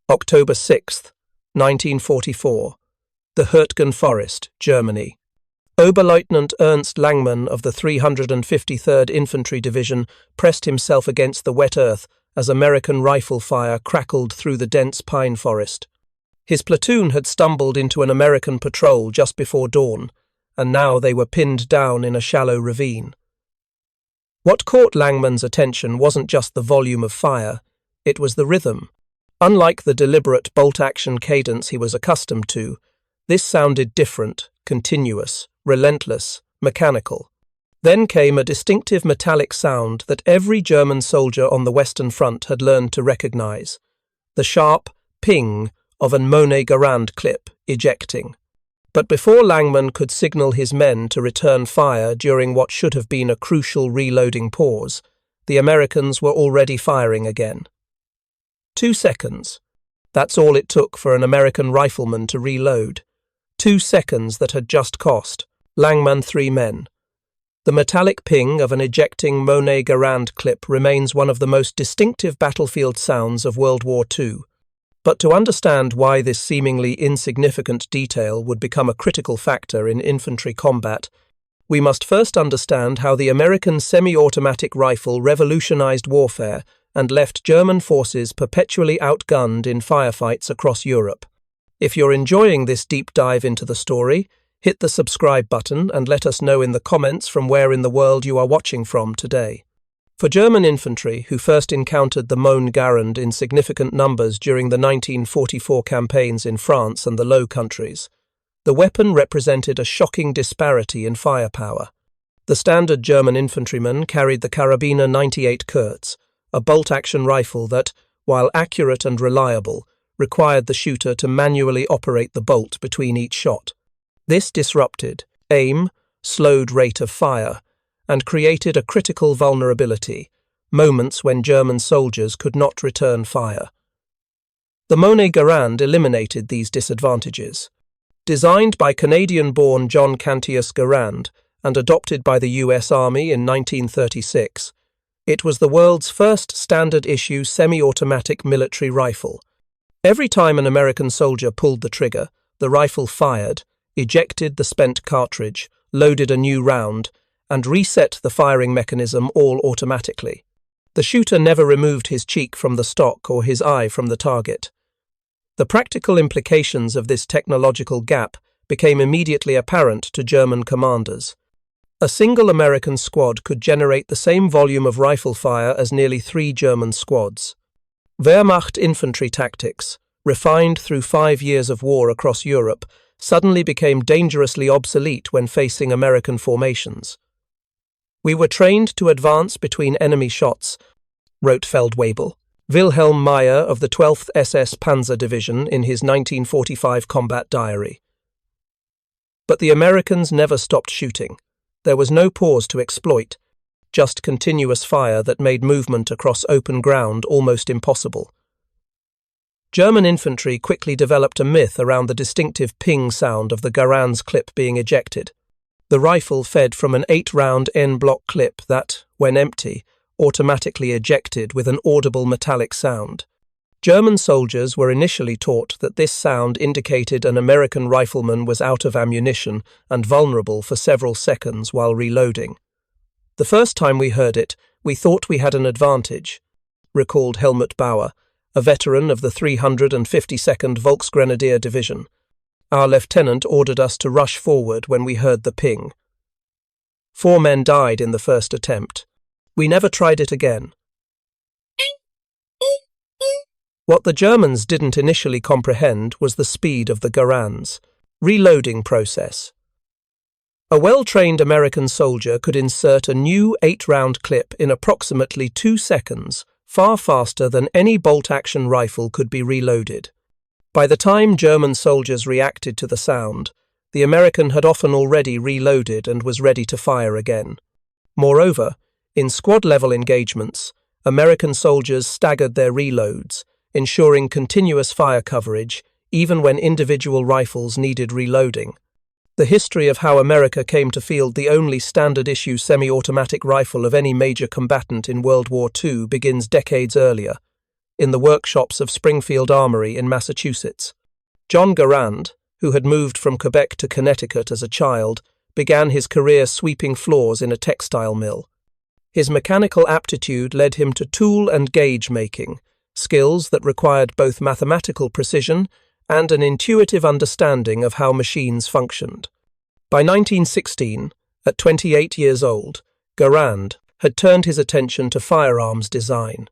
October 6th, 1944. The Hürtgen Forest, Germany. Oberleutnant Ernst Langmann of the 353rd Infantry Division pressed himself against the wet earth as American rifle fire crackled through the dense pine forest. His platoon had stumbled into an American patrol just before dawn, and now they were pinned down in a shallow ravine. What caught Langmann's attention wasn't just the volume of fire, it was the rhythm. Unlike the deliberate bolt-action cadence he was accustomed to, this sounded different, continuous, relentless, mechanical. Then came a distinctive metallic sound that every German soldier on the Western Front had learned to recognize, the sharp ping of an M-one Garand clip, ejecting. But before Langmann could signal his men to return fire during what should have been a crucial reloading pause, the Americans were already firing again. 2 seconds. That's all it took for an American rifleman to reload. 2 seconds that had just cost Langmann 3 men. The metallic ping of an ejecting M-one Garand clip remains one of the most distinctive battlefield sounds of World War II. But to understand why this seemingly insignificant detail would become a critical factor in infantry combat, we must first understand how the American semi-automatic rifle revolutionized warfare and left German forces perpetually outgunned in firefights across Europe. If you're enjoying this deep dive into the story, hit the subscribe button and let us know in the comments from where in the world you are watching from today. For German infantry, who first encountered the M-one Garand in significant numbers during the 1944 campaigns in France and the Low Countries, the weapon represented a shocking disparity in firepower. The standard German infantryman carried the Karabiner 98 Kurz, a bolt-action rifle that, while accurate and reliable, required the shooter to manually operate the bolt between each shot. This disrupted aim, slowed rate of fire, and created a critical vulnerability, moments when German soldiers could not return fire. The M-one Garand eliminated these disadvantages. Designed by Canadian-born John Cantius Garand and adopted by the US Army in 1936, it was the world's first standard-issue semi-automatic military rifle. Every time an American soldier pulled the trigger, the rifle fired, ejected the spent cartridge, loaded a new round, and reset the firing mechanism all automatically. The shooter never removed his cheek from the stock or his eye from the target. The practical implications of this technological gap became immediately apparent to German commanders. A single American squad could generate the same volume of rifle fire as nearly 3 German squads. Wehrmacht infantry tactics, refined through 5 years of war across Europe, suddenly became dangerously obsolete when facing American formations. "We were trained to advance between enemy shots," wrote Feldwebel, Wilhelm Meyer of the 12th SS Panzer Division in his 1945 combat diary. But the Americans never stopped shooting. There was no pause to exploit, just continuous fire that made movement across open ground almost impossible. German infantry quickly developed a myth around the distinctive ping sound of the Garand's clip being ejected. The rifle fed from an 8-round N-block clip that, when empty, automatically ejected with an audible metallic sound. German soldiers were initially taught that this sound indicated an American rifleman was out of ammunition and vulnerable for several seconds while reloading. "The first time we heard it, we thought we had an advantage," recalled Helmut Bauer, a veteran of the 352nd Volksgrenadier Division. "Our lieutenant ordered us to rush forward when we heard the ping. 4 men died in the first attempt. We never tried it again." What the Germans didn't initially comprehend was the speed of the Garand's reloading process. A well-trained American soldier could insert a new 8-round clip in approximately 2 seconds, far faster than any bolt-action rifle could be reloaded. By the time German soldiers reacted to the sound, the American had often already reloaded and was ready to fire again. Moreover, in squad-level engagements, American soldiers staggered their reloads, ensuring continuous fire coverage even when individual rifles needed reloading. The history of how America came to field the only standard-issue semi-automatic rifle of any major combatant in World War II begins decades earlier. in the workshops of Springfield Armory in Massachusetts. John Garand, who had moved from Quebec to Connecticut as a child, began his career sweeping floors in a textile mill. His mechanical aptitude led him to tool and gauge making, skills that required both mathematical precision and an intuitive understanding of how machines functioned. By 1916, at 28 years old, Garand had turned his attention to firearms design.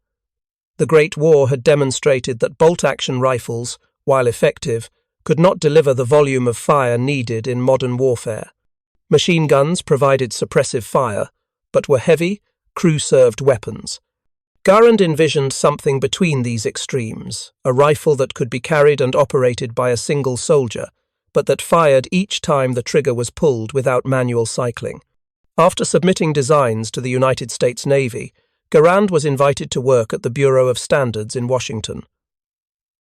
The Great War had demonstrated that bolt-action rifles, while effective, could not deliver the volume of fire needed in modern warfare. Machine guns provided suppressive fire, but were heavy, crew-served weapons. Garand envisioned something between these extremes, a rifle that could be carried and operated by a single soldier, but that fired each time the trigger was pulled without manual cycling. After submitting designs to the United States Navy, Garand was invited to work at the Bureau of Standards in Washington.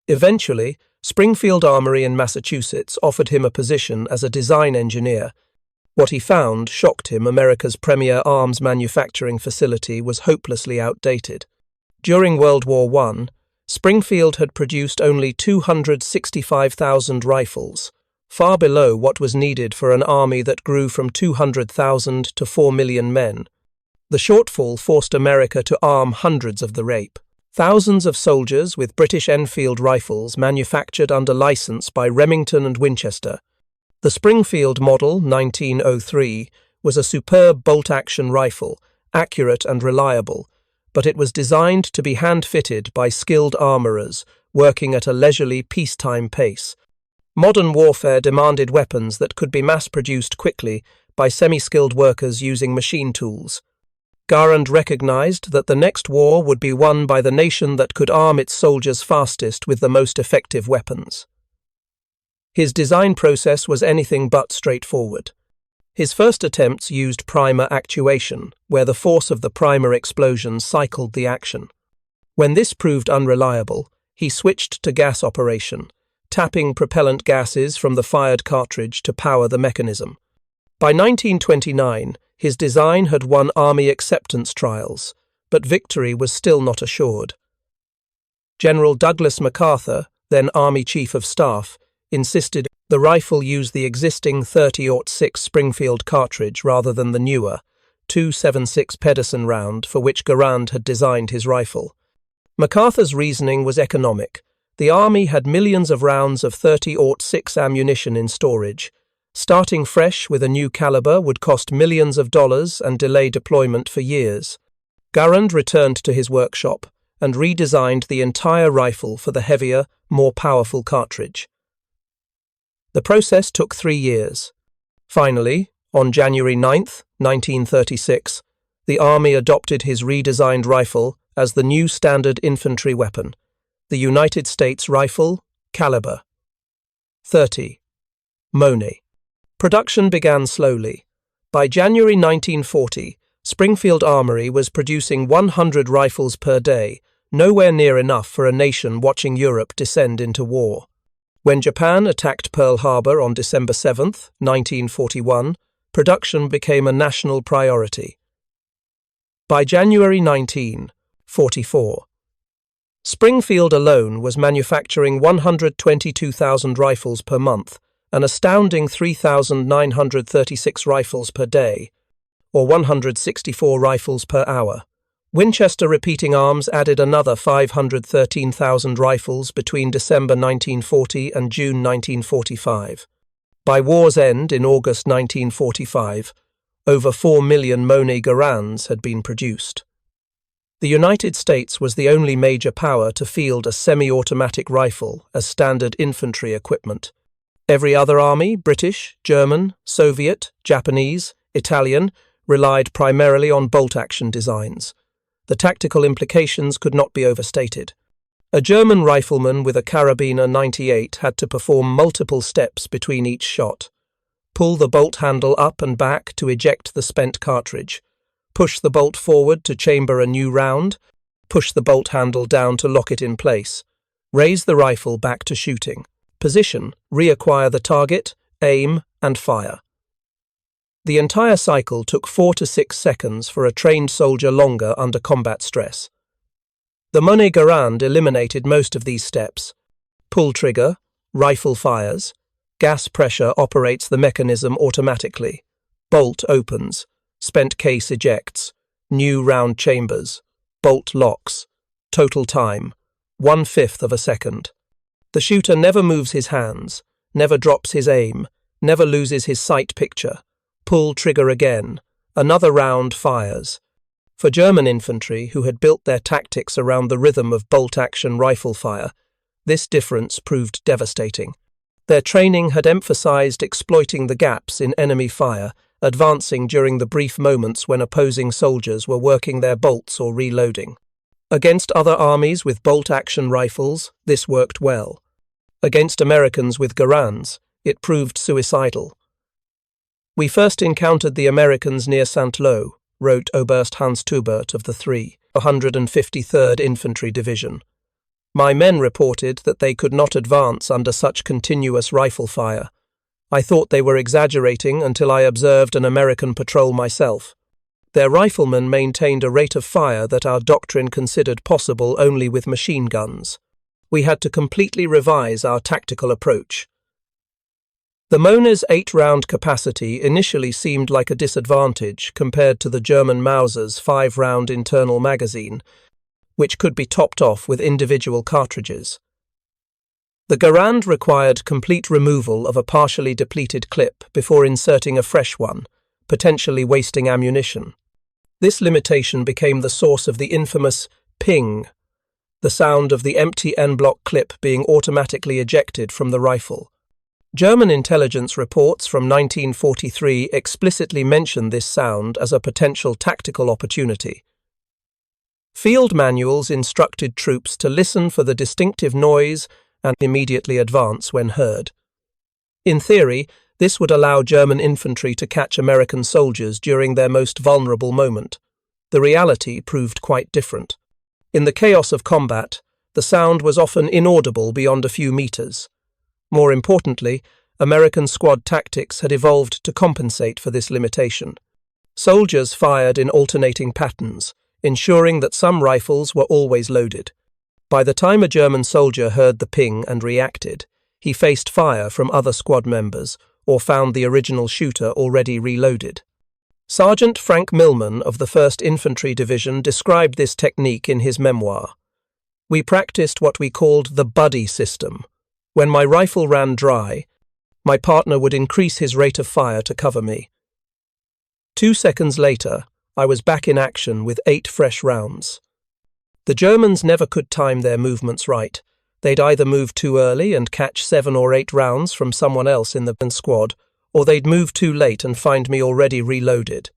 Eventually, Springfield Armory in Massachusetts offered him a position as a design engineer. What he found shocked him. America's premier arms manufacturing facility was hopelessly outdated. During World War I, Springfield had produced only 265,000 rifles, far below what was needed for an army that grew from 200,000 to 4 million men. The shortfall forced America to arm hundreds of the rape. Thousands of soldiers with British Enfield rifles manufactured under license by Remington and Winchester. The Springfield Model 1903 was a superb bolt-action rifle, accurate and reliable, but it was designed to be hand-fitted by skilled armourers working at a leisurely peacetime pace. Modern warfare demanded weapons that could be mass-produced quickly by semi-skilled workers using machine tools. Garand recognized that the next war would be won by the nation that could arm its soldiers fastest with the most effective weapons. His design process was anything but straightforward. His first attempts used primer actuation, where the force of the primer explosion cycled the action. When this proved unreliable, he switched to gas operation, tapping propellant gases from the fired cartridge to power the mechanism. By 1929, his design had won Army acceptance trials, but victory was still not assured. General Douglas MacArthur, then Army Chief of Staff, insisted the rifle use the existing .30-06 Springfield cartridge rather than the newer .276 Pedersen round for which Garand had designed his rifle. MacArthur's reasoning was economic. The Army had millions of rounds of .30-06 ammunition in storage. Starting fresh with a new caliber would cost millions of dollars and delay deployment for years. Garand returned to his workshop and redesigned the entire rifle for the heavier, more powerful cartridge. The process took 3 years. Finally, on January 9, 1936, the Army adopted his redesigned rifle as the new standard infantry weapon, the United States Rifle, caliber .30, Monet. Production began slowly. By January 1940, Springfield Armory was producing 100 rifles per day, nowhere near enough for a nation watching Europe descend into war. When Japan attacked Pearl Harbor on December 7, 1941, production became a national priority. By January 1944, Springfield alone was manufacturing 122,000 rifles per month, an astounding 3,936 rifles per day, or 164 rifles per hour. Winchester Repeating Arms added another 513,000 rifles between December 1940 and June 1945. By war's end in August 1945, over 4 million Monet Garands had been produced. The United States was the only major power to field a semi-automatic rifle as standard infantry equipment. Every other army, British, German, Soviet, Japanese, Italian, relied primarily on bolt-action designs. The tactical implications could not be overstated. A German rifleman with a Carabiner 98 had to perform multiple steps between each shot. Pull the bolt handle up and back to eject the spent cartridge. Push the bolt forward to chamber a new round. Push the bolt handle down to lock it in place. Raise the rifle back to shooting. Position, reacquire the target, aim, and fire. The entire cycle took 4 to 6 seconds for a trained soldier, longer under combat stress. The M-one Garand eliminated most of these steps. Pull trigger, rifle fires, gas pressure operates the mechanism automatically, bolt opens, spent case ejects, new round chambers, bolt locks, total time, 1/5 of a second. The shooter never moves his hands, never drops his aim, never loses his sight picture. Pull trigger again, another round fires. For German infantry, who had built their tactics around the rhythm of bolt-action rifle fire, this difference proved devastating. Their training had emphasized exploiting the gaps in enemy fire, advancing during the brief moments when opposing soldiers were working their bolts or reloading. Against other armies with bolt-action rifles, this worked well. Against Americans with Garands, it proved suicidal. "We first encountered the Americans near Saint-Lô," wrote Oberst Hans Tubert of the 353rd Infantry Division. "My men reported that they could not advance under such continuous rifle fire. I thought they were exaggerating until I observed an American patrol myself. Their riflemen maintained a rate of fire that our doctrine considered possible only with machine guns. We had to completely revise our tactical approach." The M-one's 8-round capacity initially seemed like a disadvantage compared to the German Mauser's 5-round internal magazine, which could be topped off with individual cartridges. The Garand required complete removal of a partially depleted clip before inserting a fresh one, potentially wasting ammunition. This limitation became the source of the infamous ping, the sound of the empty en-bloc clip being automatically ejected from the rifle. German intelligence reports from 1943 explicitly mention this sound as a potential tactical opportunity. Field manuals instructed troops to listen for the distinctive noise and immediately advance when heard. In theory, this would allow German infantry to catch American soldiers during their most vulnerable moment. The reality proved quite different. In the chaos of combat, the sound was often inaudible beyond a few meters. More importantly, American squad tactics had evolved to compensate for this limitation. Soldiers fired in alternating patterns, ensuring that some rifles were always loaded. By the time a German soldier heard the ping and reacted, he faced fire from other squad members or found the original shooter already reloaded. Sergeant Frank Millman of the 1st Infantry Division described this technique in his memoir. "We practiced what we called the buddy system. When my rifle ran dry, my partner would increase his rate of fire to cover me. 2 seconds later, I was back in action with 8 fresh rounds." The Germans never could time their movements right. They'd either move too early and catch 7 or 8 rounds from someone else in the squad, or they'd move too late and find me already reloaded.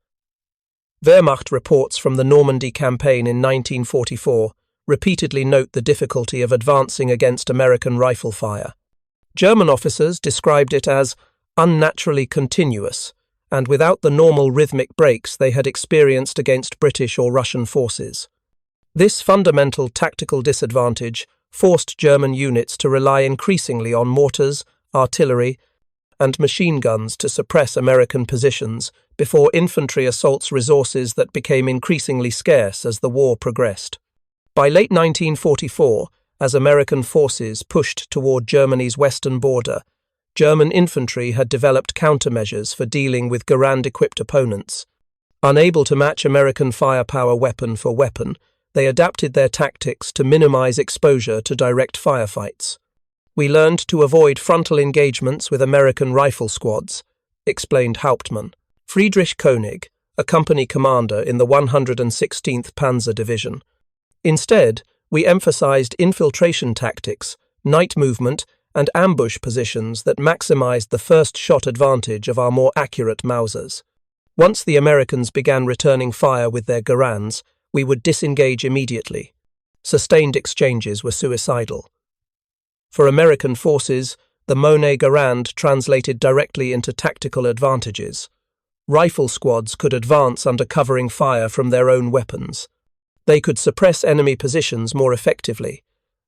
Wehrmacht reports from the Normandy campaign in 1944 repeatedly note the difficulty of advancing against American rifle fire. German officers described it as unnaturally continuous, and without the normal rhythmic breaks they had experienced against British or Russian forces. This fundamental tactical disadvantage forced German units to rely increasingly on mortars, artillery, and machine guns to suppress American positions before infantry assaults resources that became increasingly scarce as the war progressed. By late 1944, as American forces pushed toward Germany's western border, German infantry had developed countermeasures for dealing with Garand-equipped opponents. Unable to match American firepower weapon for weapon, they adapted their tactics to minimize exposure to direct firefights. "We learned to avoid frontal engagements with American rifle squads," explained Hauptmann Friedrich Koenig, a company commander in the 116th Panzer Division. "Instead, we emphasized infiltration tactics, night movement, and ambush positions that maximized the first-shot advantage of our more accurate Mausers. Once the Americans began returning fire with their Garands, we would disengage immediately. Sustained exchanges were suicidal." For American forces, the M-one Garand translated directly into tactical advantages. Rifle squads could advance under covering fire from their own weapons. They could suppress enemy positions more effectively.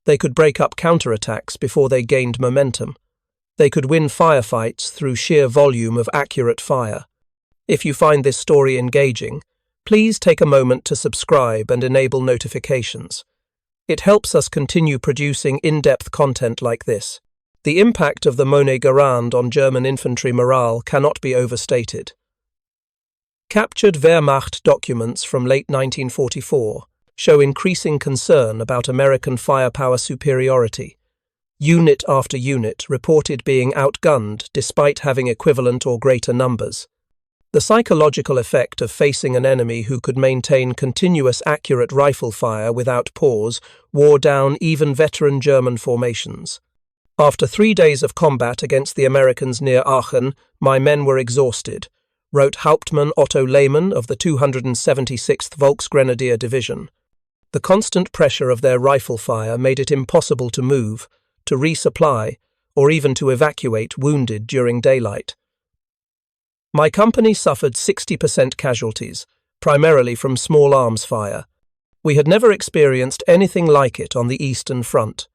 They could break up counterattacks before they gained momentum. They could win firefights through sheer volume of accurate fire. If you find this story engaging, please take a moment to subscribe and enable notifications. It helps us continue producing in-depth content like this. The impact of the M-one Garand on German infantry morale cannot be overstated. Captured Wehrmacht documents from late 1944 show increasing concern about American firepower superiority. Unit after unit reported being outgunned despite having equivalent or greater numbers. The psychological effect of facing an enemy who could maintain continuous accurate rifle fire without pause wore down even veteran German formations. After 3 days of combat against the Americans near Aachen, my men were exhausted, wrote Hauptmann Otto Lehmann of the 276th Volksgrenadier Division. The constant pressure of their rifle fire made it impossible to move, to resupply, or even to evacuate wounded during daylight. My company suffered 60% casualties, primarily from small arms fire. We had never experienced anything like it on the Eastern Front.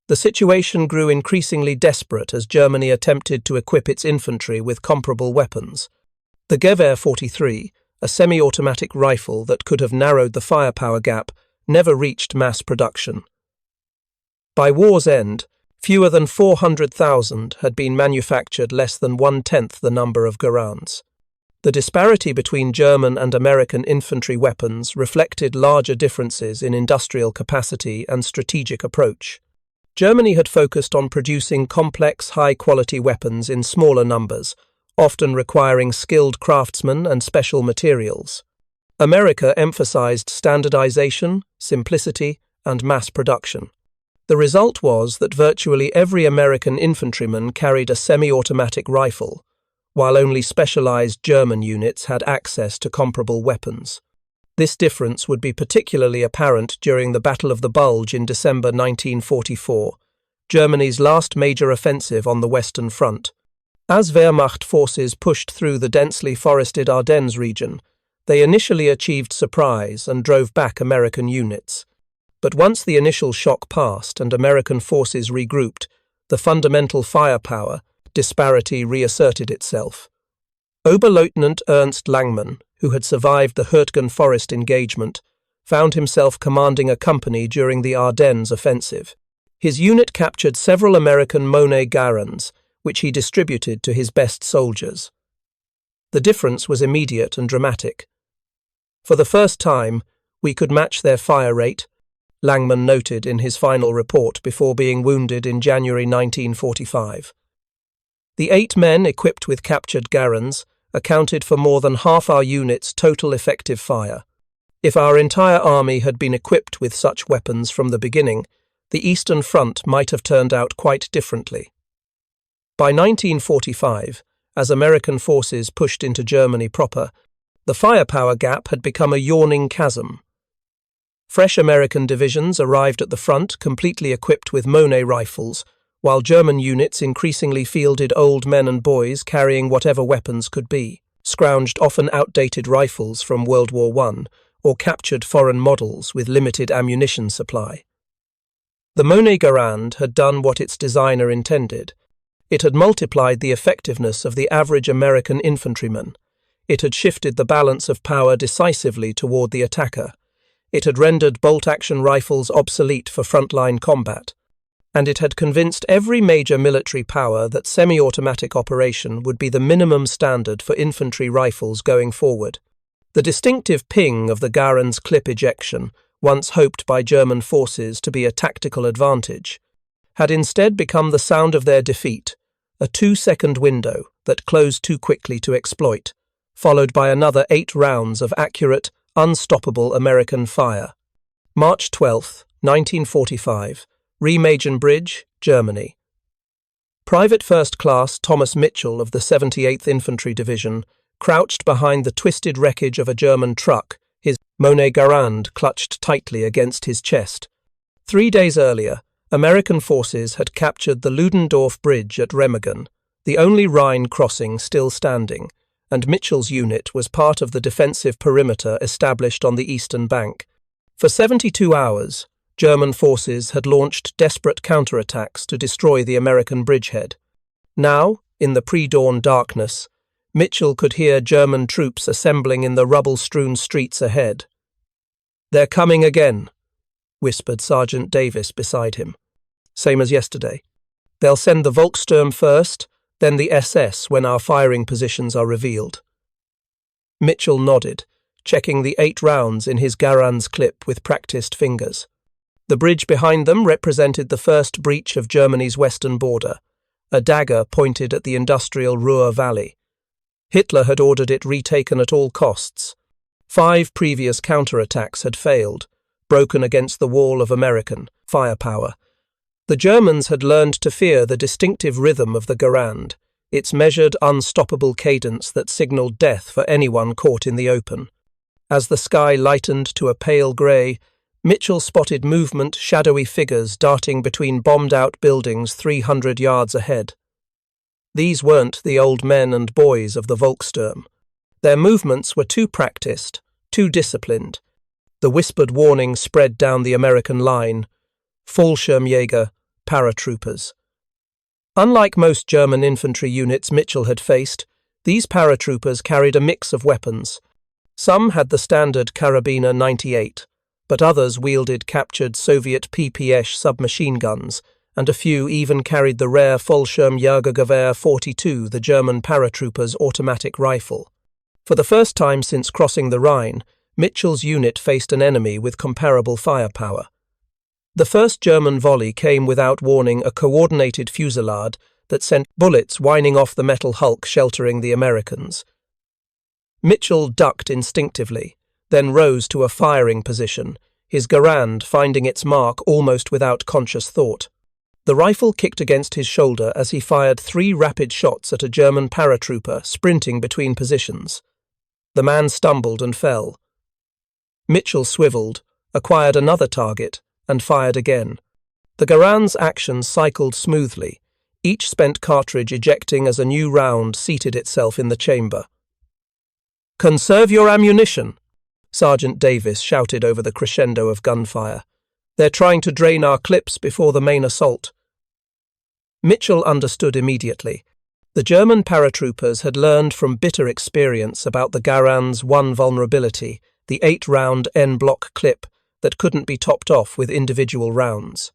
The situation grew increasingly desperate as Germany attempted to equip its infantry with comparable weapons. The Gewehr 43, a semi-automatic rifle that could have narrowed the firepower gap, never reached mass production. By war's end, fewer than 400,000 had been manufactured, less than 1/10 the number of Garands. The disparity between German and American infantry weapons reflected larger differences in industrial capacity and strategic approach. Germany had focused on producing complex, high-quality weapons in smaller numbers, often requiring skilled craftsmen and special materials. America emphasized standardization, simplicity, and mass production. The result was that virtually every American infantryman carried a semi-automatic rifle, while only specialized German units had access to comparable weapons. This difference would be particularly apparent during the Battle of the Bulge in December 1944, Germany's last major offensive on the Western Front. As Wehrmacht forces pushed through the densely forested Ardennes region, they initially achieved surprise and drove back American units. But once the initial shock passed and American forces regrouped, the fundamental firepower disparity reasserted itself. Oberleutnant Ernst Langmann, who had survived the Hürtgen Forest engagement, found himself commanding a company during the Ardennes offensive. His unit captured several American M-one Garands, which he distributed to his best soldiers. The difference was immediate and dramatic. For the first time, we could match their fire rate, Langmann noted in his final report before being wounded in January 1945. The 8 men equipped with captured Garands accounted for more than half our unit's total effective fire. If our entire army had been equipped with such weapons from the beginning, the Eastern Front might have turned out quite differently. By 1945, as American forces pushed into Germany proper, the firepower gap had become a yawning chasm. Fresh American divisions arrived at the front completely equipped with M-one rifles, while German units increasingly fielded old men and boys carrying whatever weapons could be, scrounged often outdated rifles from World War I, or captured foreign models with limited ammunition supply. The M-one Garand had done what its designer intended. It had multiplied the effectiveness of the average American infantryman. It had shifted the balance of power decisively toward the attacker. It had rendered bolt-action rifles obsolete for frontline combat. And it had convinced every major military power that semi-automatic operation would be the minimum standard for infantry rifles going forward. The distinctive ping of the Garand's clip ejection, once hoped by German forces to be a tactical advantage, had instead become the sound of their defeat, a 2-second window that closed too quickly to exploit, followed by another 8 rounds of accurate, unstoppable American fire. March 12, 1945. Remagen Bridge, Germany. Private First Class Thomas Mitchell of the 78th Infantry Division crouched behind the twisted wreckage of a German truck, his M-one Garand clutched tightly against his chest. 3 days earlier, American forces had captured the Ludendorff Bridge at Remagen, the only Rhine crossing still standing, and Mitchell's unit was part of the defensive perimeter established on the eastern bank. For 72 hours, German forces had launched desperate counterattacks to destroy the American bridgehead. Now, in the pre-dawn darkness, Mitchell could hear German troops assembling in the rubble-strewn streets ahead. "They're coming again," whispered Sergeant Davis beside him. Same as yesterday. They'll send the Volkssturm first, then the SS when our firing positions are revealed. Mitchell nodded, checking the 8 rounds in his Garand's clip with practiced fingers. The bridge behind them represented the first breach of Germany's western border, a dagger pointed at the industrial Ruhr Valley. Hitler had ordered it retaken at all costs. 5 previous counterattacks had failed, broken against the wall of American firepower. The Germans had learned to fear the distinctive rhythm of the Garand, its measured, unstoppable cadence that signaled death for anyone caught in the open. As the sky lightened to a pale grey, Mitchell spotted movement, shadowy figures darting between bombed-out buildings 300 yards ahead. These weren't the old men and boys of the Volkssturm. Their movements were too practiced, too disciplined. The whispered warning spread down the American line. Fallschirmjäger, paratroopers. Unlike most German infantry units Mitchell had faced, these paratroopers carried a mix of weapons. Some had the standard Karabiner 98, but others wielded captured Soviet PPS submachine guns, and a few even carried the rare Fallschirmjägergewehr 42, the German paratroopers' automatic rifle. For the first time since crossing the Rhine, Mitchell's unit faced an enemy with comparable firepower. The first German volley came without warning, a coordinated fusillade that sent bullets whining off the metal hulk sheltering the Americans. Mitchell ducked instinctively, then rose to a firing position, his Garand finding its mark almost without conscious thought. The rifle kicked against his shoulder as he fired 3 rapid shots at a German paratrooper sprinting between positions. The man stumbled and fell. Mitchell swiveled, acquired another target, and fired again. The Garand's actions cycled smoothly, each spent cartridge ejecting as a new round seated itself in the chamber. "Conserve your ammunition," Sergeant Davis shouted over the crescendo of gunfire. "They're trying to drain our clips before the main assault." Mitchell understood immediately. The German paratroopers had learned from bitter experience about the Garand's one vulnerability, the 8-round N-block clip that couldn't be topped off with individual rounds.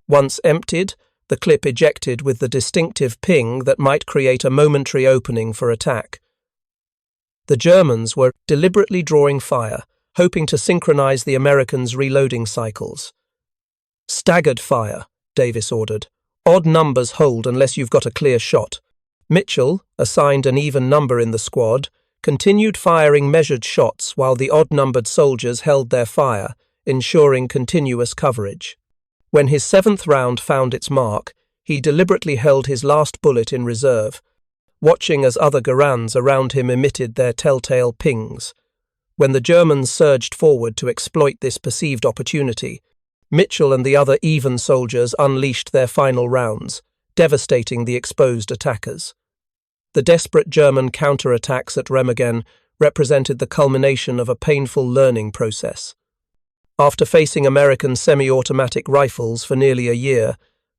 Once emptied, the clip ejected with the distinctive ping that might create a momentary opening for attack. The Germans were deliberately drawing fire, hoping to synchronize the Americans' reloading cycles. "Staggered fire," Davis ordered. "Odd numbers hold unless you've got a clear shot." Mitchell, assigned an even number in the squad, continued firing measured shots while the odd-numbered soldiers held their fire, ensuring continuous coverage. When his 7th round found its mark, he deliberately held his last bullet in reserve, watching as other Garands around him emitted their telltale pings. When the Germans surged forward to exploit this perceived opportunity, Mitchell and the other even soldiers unleashed their final rounds, devastating the exposed attackers. The desperate German counterattacks at Remagen represented the culmination of a painful learning process. After facing American semi-automatic rifles for nearly a year,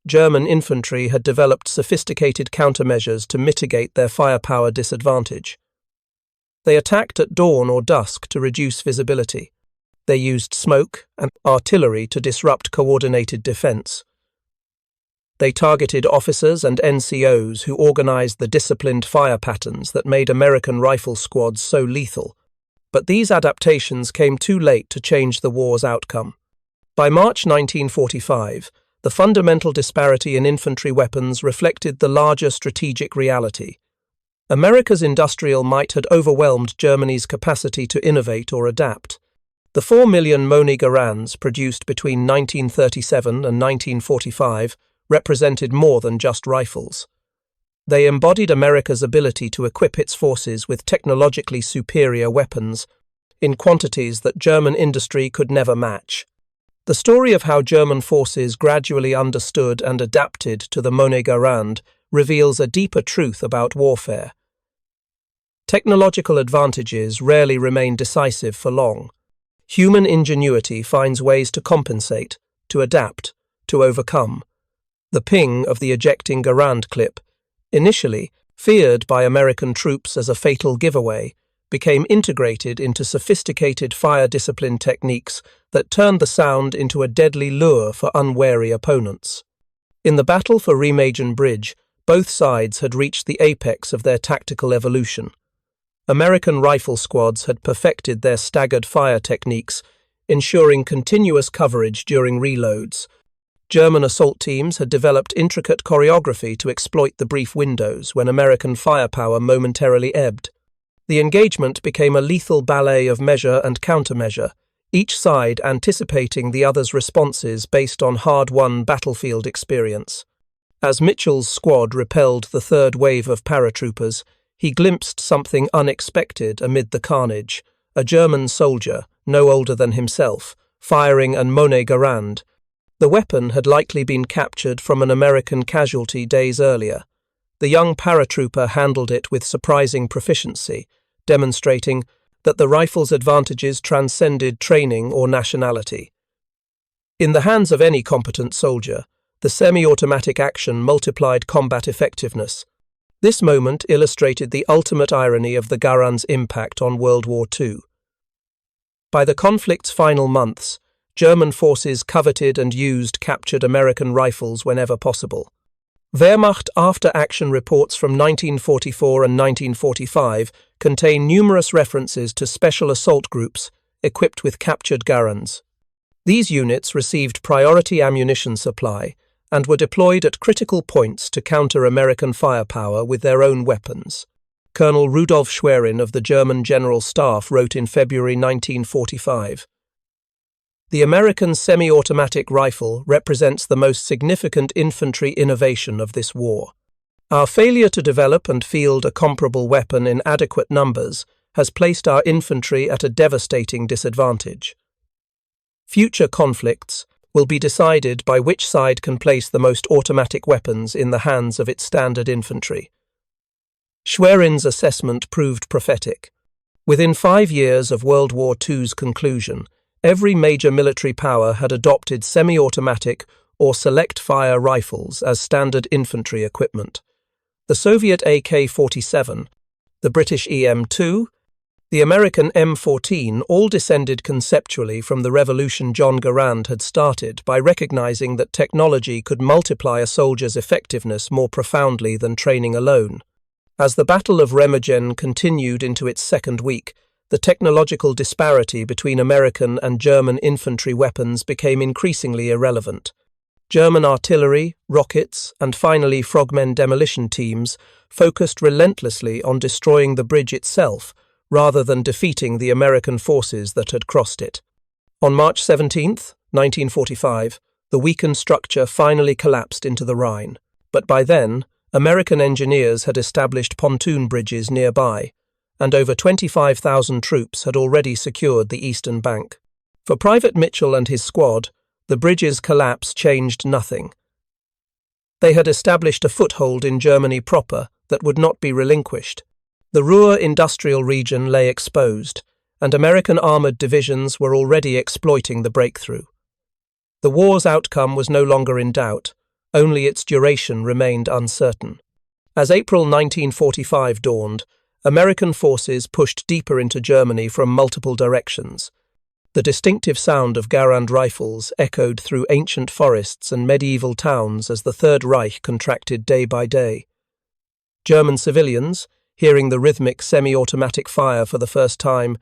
German infantry had developed sophisticated countermeasures to mitigate their firepower disadvantage. They attacked at dawn or dusk to reduce visibility. They used smoke and artillery to disrupt coordinated defense. They targeted officers and NCOs who organized the disciplined fire patterns that made American rifle squads so lethal. But these adaptations came too late to change the war's outcome. By March 1945, the fundamental disparity in infantry weapons reflected the larger strategic reality. America's industrial might had overwhelmed Germany's capacity to innovate or adapt. The 4 million M-one Garands produced between 1937 and 1945 represented more than just rifles. They embodied America's ability to equip its forces with technologically superior weapons in quantities that German industry could never match. The story of how German forces gradually understood and adapted to the M-one Garand reveals a deeper truth about warfare. Technological advantages rarely remain decisive for long. Human ingenuity finds ways to compensate, to adapt, to overcome. The ping of the ejecting Garand clip, initially feared by American troops as a fatal giveaway, became integrated into sophisticated fire discipline techniques that turned the sound into a deadly lure for unwary opponents. In the battle for Remagen Bridge, both sides had reached the apex of their tactical evolution. American rifle squads had perfected their staggered fire techniques, ensuring continuous coverage during reloads. German assault teams had developed intricate choreography to exploit the brief windows when American firepower momentarily ebbed. The engagement became a lethal ballet of measure and countermeasure, each side anticipating the other's responses based on hard-won battlefield experience. As Mitchell's squad repelled the third wave of paratroopers, he glimpsed something unexpected amid the carnage: a German soldier, no older than himself, firing an M-one Garand. The weapon had likely been captured from an American casualty days earlier. The young paratrooper handled it with surprising proficiency, demonstrating that the rifle's advantages transcended training or nationality. In the hands of any competent soldier, the semi-automatic action multiplied combat effectiveness. This moment illustrated the ultimate irony of the Garand's impact on World War II. By the conflict's final months, German forces coveted and used captured American rifles whenever possible. Wehrmacht after-action reports from 1944 and 1945 contain numerous references to special assault groups equipped with captured Garands. These units received priority ammunition supply and were deployed at critical points to counter American firepower with their own weapons. Colonel Rudolf Schwerin of the German General Staff wrote in February 1945, "The American semi-automatic rifle represents the most significant infantry innovation of this war. Our failure to develop and field a comparable weapon in adequate numbers has placed our infantry at a devastating disadvantage. Future conflicts will be decided by which side can place the most automatic weapons in the hands of its standard infantry." Schwerin's assessment proved prophetic. Within 5 years of World War II's conclusion, every major military power had adopted semi-automatic or select-fire rifles as standard infantry equipment. The Soviet AK-47, the British EM-2, the American M14 all descended conceptually from the revolution John Garand had started by recognizing that technology could multiply a soldier's effectiveness more profoundly than training alone. As the Battle of Remagen continued into its second week, the technological disparity between American and German infantry weapons became increasingly irrelevant. German artillery, rockets, and finally frogmen demolition teams focused relentlessly on destroying the bridge itself rather than defeating the American forces that had crossed it. On March 17, 1945, the weakened structure finally collapsed into the Rhine, but by then, American engineers had established pontoon bridges nearby, and over 25,000 troops had already secured the eastern bank. For Private Mitchell and his squad, the bridge's collapse changed nothing. They had established a foothold in Germany proper that would not be relinquished. The Ruhr industrial region lay exposed, and American armoured divisions were already exploiting the breakthrough. The war's outcome was no longer in doubt, only its duration remained uncertain. As April 1945 dawned, American forces pushed deeper into Germany from multiple directions. The distinctive sound of Garand rifles echoed through ancient forests and medieval towns as the Third Reich contracted day by day. German civilians, hearing the rhythmic semi-automatic fire for the first time,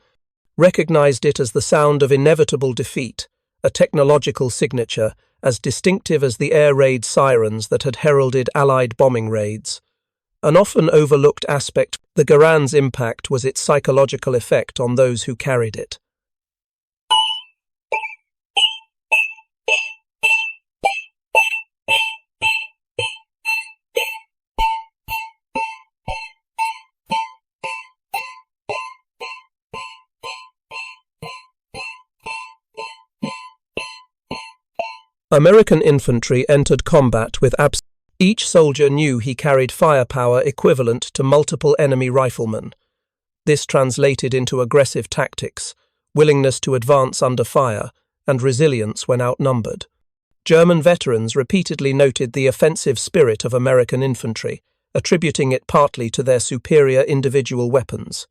recognized it as the sound of inevitable defeat, a technological signature as distinctive as the air raid sirens that had heralded Allied bombing raids. An often overlooked aspect of the Garand's impact was its psychological effect on those who carried it. American infantry entered combat with each soldier knew he carried firepower equivalent to multiple enemy riflemen. This translated into aggressive tactics, willingness to advance under fire, and resilience when outnumbered. German veterans repeatedly noted the offensive spirit of American infantry, attributing it partly to their superior individual weapons.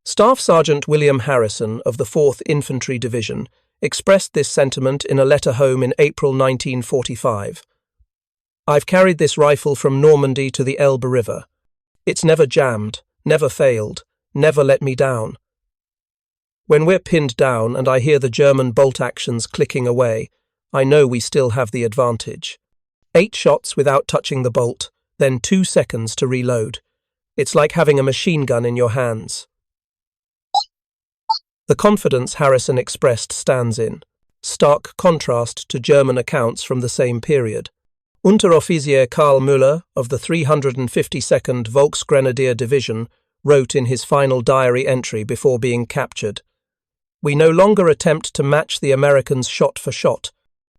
Staff Sergeant William Harrison of the 4th Infantry Division expressed this sentiment in a letter home in April 1945. "I've carried this rifle from Normandy to the Elbe River. It's never jammed, never failed, never let me down. When we're pinned down and I hear the German bolt actions clicking away, I know we still have the advantage. 8 shots without touching the bolt, then 2 seconds to reload. It's like having a machine gun in your hands." The confidence Harrison expressed stands in stark contrast to German accounts from the same period. Unteroffizier Karl Müller of the 352nd Volksgrenadier Division wrote in his final diary entry before being captured, "We no longer attempt to match the Americans shot for shot.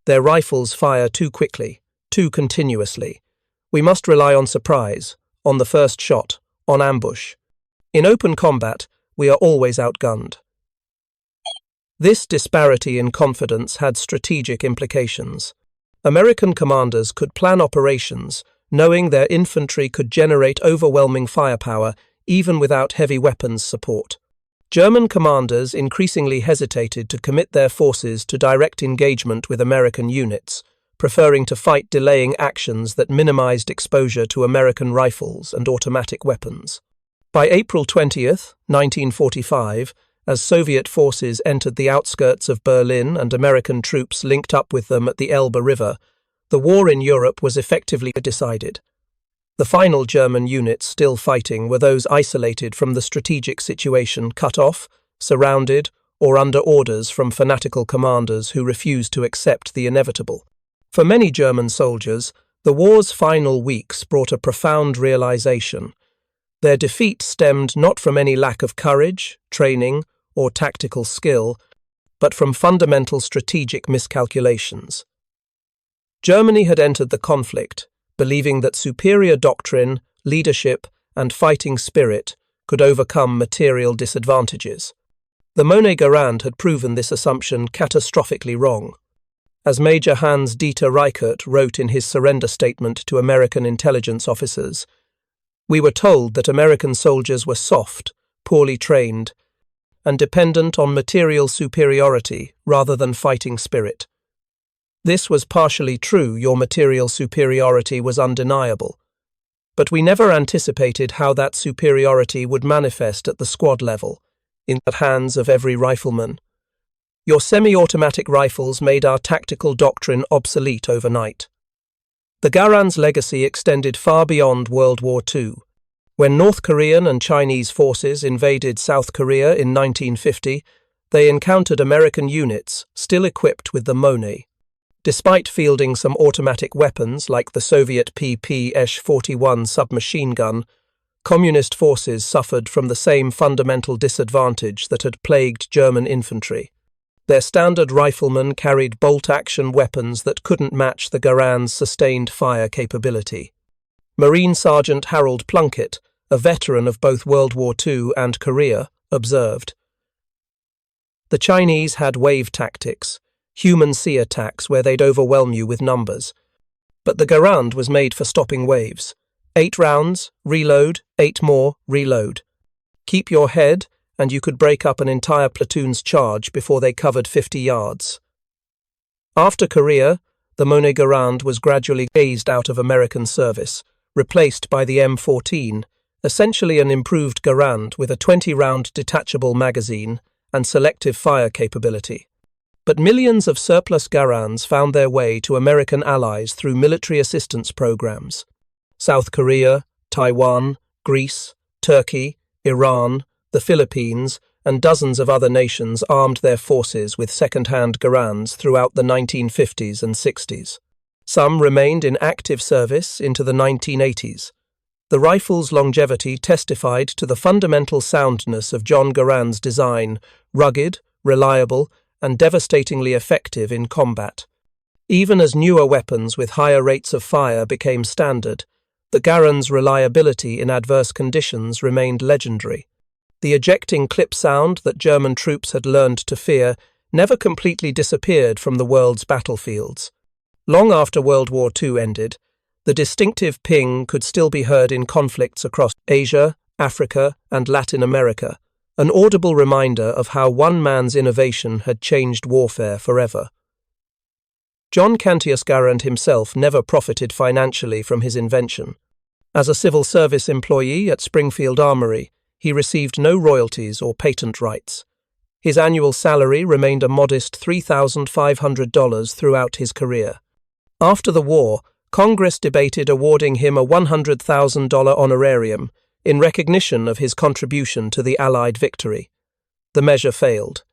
Their rifles fire too quickly, too continuously. We must rely on surprise, on the first shot, on ambush. In open combat, we are always outgunned." This disparity in confidence had strategic implications. American commanders could plan operations, knowing their infantry could generate overwhelming firepower even without heavy weapons support. German commanders increasingly hesitated to commit their forces to direct engagement with American units, preferring to fight delaying actions that minimized exposure to American rifles and automatic weapons. By April 20, 1945, as Soviet forces entered the outskirts of Berlin and American troops linked up with them at the Elbe River, the war in Europe was effectively decided. The final German units still fighting were those isolated from the strategic situation, cut off, surrounded, or under orders from fanatical commanders who refused to accept the inevitable. For many German soldiers, the war's final weeks brought a profound realization. Their defeat stemmed not from any lack of courage, training, or tactical skill, but from fundamental strategic miscalculations. Germany had entered the conflict, believing that superior doctrine, leadership, and fighting spirit could overcome material disadvantages. The M-one Garand had proven this assumption catastrophically wrong. As Major Hans-Dieter Reichert wrote in his surrender statement to American intelligence officers, "We were told that American soldiers were soft, poorly trained, and dependent on material superiority rather than fighting spirit. This was partially true, your material superiority was undeniable. But we never anticipated how that superiority would manifest at the squad level, in the hands of every rifleman. Your semi-automatic rifles made our tactical doctrine obsolete overnight." The Garand's legacy extended far beyond World War II. When North Korean and Chinese forces invaded South Korea in 1950, they encountered American units still equipped with the M-one. Despite fielding some automatic weapons like the Soviet PP-41 submachine gun, Communist forces suffered from the same fundamental disadvantage that had plagued German infantry. Their standard riflemen carried bolt-action weapons that couldn't match the Garand's sustained fire capability. Marine Sergeant Harold Plunkett, a veteran of both World War II and Korea, observed, "The Chinese had wave tactics, human sea attacks where they'd overwhelm you with numbers. But the Garand was made for stopping waves. 8 rounds, reload, 8 more, reload. Keep your head, and you could break up an entire platoon's charge before they covered 50 yards." After Korea, the M-one Garand was gradually phased out of American service, replaced by the M14, essentially an improved Garand with a 20-round detachable magazine and selective fire capability. But millions of surplus Garands found their way to American allies through military assistance programs. South Korea, Taiwan, Greece, Turkey, Iran, the Philippines, and dozens of other nations armed their forces with second-hand Garands throughout the 1950s and 60s. Some remained in active service into the 1980s. The rifle's longevity testified to the fundamental soundness of John Garand's design, rugged, reliable, and devastatingly effective in combat. Even as newer weapons with higher rates of fire became standard, the Garand's reliability in adverse conditions remained legendary. The ejecting clip sound that German troops had learned to fear never completely disappeared from the world's battlefields. Long after World War II ended, the distinctive ping could still be heard in conflicts across Asia, Africa, and Latin America, an audible reminder of how one man's innovation had changed warfare forever. John Cantius Garand himself never profited financially from his invention. As a civil service employee at Springfield Armory, he received no royalties or patent rights. His annual salary remained a modest $3,500 throughout his career. After the war, Congress debated awarding him a $100,000 honorarium in recognition of his contribution to the Allied victory. The measure failed.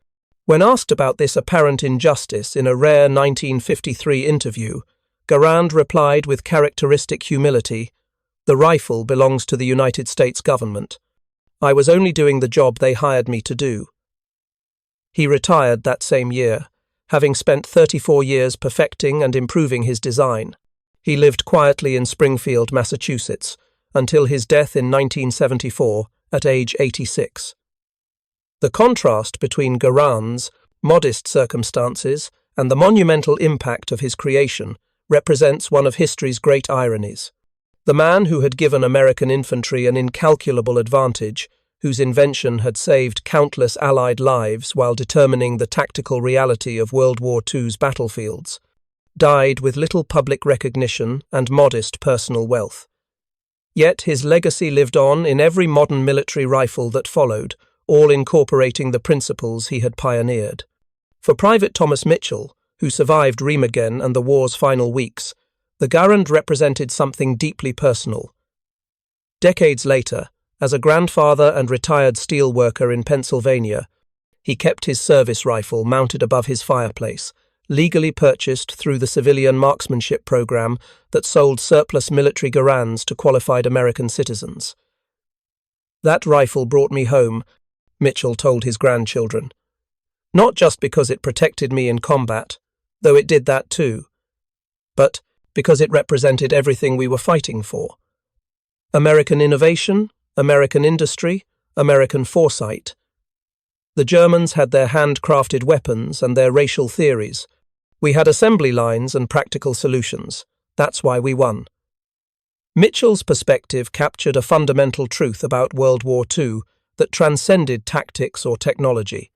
When asked about this apparent injustice in a rare 1953 interview, Garand replied with characteristic humility, "The rifle belongs to the United States government. I was only doing the job they hired me to do." He retired that same year, having spent 34 years perfecting and improving his design. He lived quietly in Springfield, Massachusetts, until his death in 1974 at age 86. The contrast between Garand's modest circumstances and the monumental impact of his creation represents one of history's great ironies. The man who had given American infantry an incalculable advantage, whose invention had saved countless Allied lives while determining the tactical reality of World War II's battlefields, died with little public recognition and modest personal wealth. Yet his legacy lived on in every modern military rifle that followed, all incorporating the principles he had pioneered. For Private Thomas Mitchell, who survived Remagen and the war's final weeks, the Garand represented something deeply personal. Decades later, as a grandfather and retired steel worker in Pennsylvania, he kept his service rifle mounted above his fireplace, legally purchased through the civilian marksmanship program that sold surplus military Garands to qualified American citizens. "That rifle brought me home," Mitchell told his grandchildren. "Not just because it protected me in combat, though it did that too, but because it represented everything we were fighting for. American innovation, American industry, American foresight. The Germans had their handcrafted weapons and their racial theories. We had assembly lines and practical solutions. That's why we won." Mitchell's perspective captured a fundamental truth about World War II that transcended tactics or technology.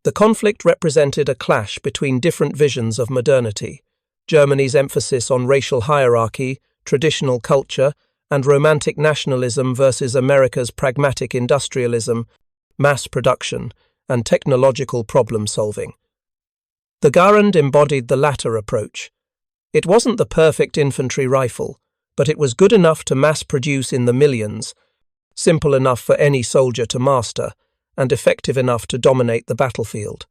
The conflict represented a clash between different visions of modernity: Germany's emphasis on racial hierarchy, traditional culture, and romantic nationalism versus America's pragmatic industrialism, mass production, and technological problem-solving. The Garand embodied the latter approach. It wasn't the perfect infantry rifle, but it was good enough to mass-produce in the millions, simple enough for any soldier to master, and effective enough to dominate the battlefield.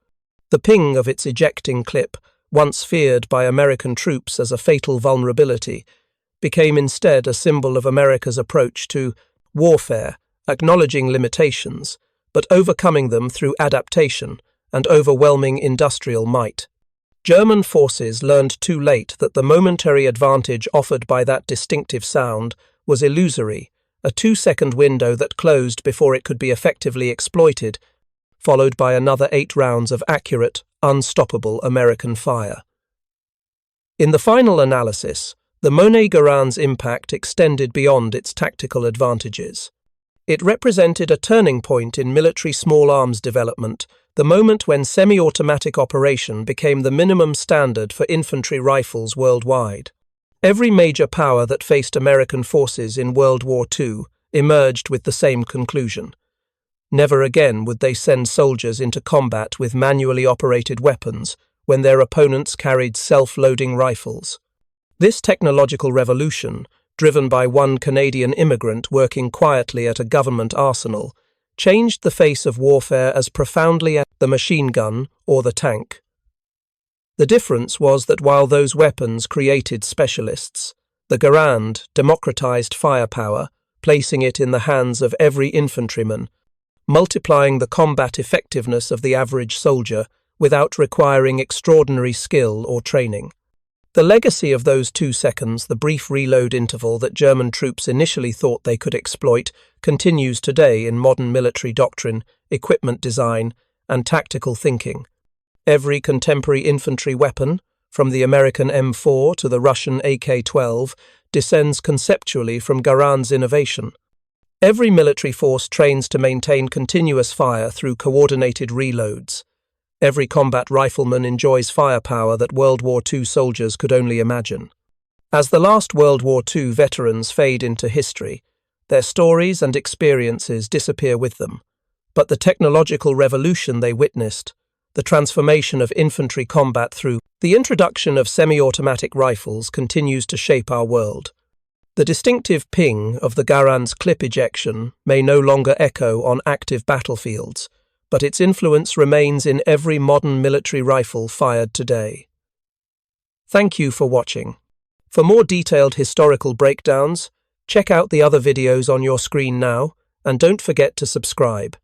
The ping of its ejecting clip, once feared by American troops as a fatal vulnerability, became instead a symbol of America's approach to warfare, acknowledging limitations, but overcoming them through adaptation and overwhelming industrial might. German forces learned too late that the momentary advantage offered by that distinctive sound was illusory, a 2-second window that closed before it could be effectively exploited, followed by another 8 rounds of accurate, unstoppable American fire. In the final analysis, the M-one Garand's impact extended beyond its tactical advantages. It represented a turning point in military small arms development, the moment when semi-automatic operation became the minimum standard for infantry rifles worldwide. Every major power that faced American forces in World War II emerged with the same conclusion. Never again would they send soldiers into combat with manually operated weapons when their opponents carried self-loading rifles. This technological revolution, driven by one Canadian immigrant working quietly at a government arsenal, changed the face of warfare as profoundly as the machine gun or the tank. The difference was that while those weapons created specialists, the Garand democratized firepower, placing it in the hands of every infantryman, multiplying the combat effectiveness of the average soldier without requiring extraordinary skill or training. The legacy of those 2 seconds, the brief reload interval that German troops initially thought they could exploit, continues today in modern military doctrine, equipment design, and tactical thinking. Every contemporary infantry weapon, from the American M4 to the Russian AK-12, descends conceptually from Garand's innovation. Every military force trains to maintain continuous fire through coordinated reloads. Every combat rifleman enjoys firepower that World War II soldiers could only imagine. As the last World War II veterans fade into history, their stories and experiences disappear with them. But the technological revolution they witnessed, the transformation of infantry combat through the introduction of semi-automatic rifles continues to shape our world. The distinctive ping of the Garand's clip ejection may no longer echo on active battlefields, but its influence remains in every modern military rifle fired today. Thank you for watching. For more detailed historical breakdowns, check out the other videos on your screen now, and don't forget to subscribe.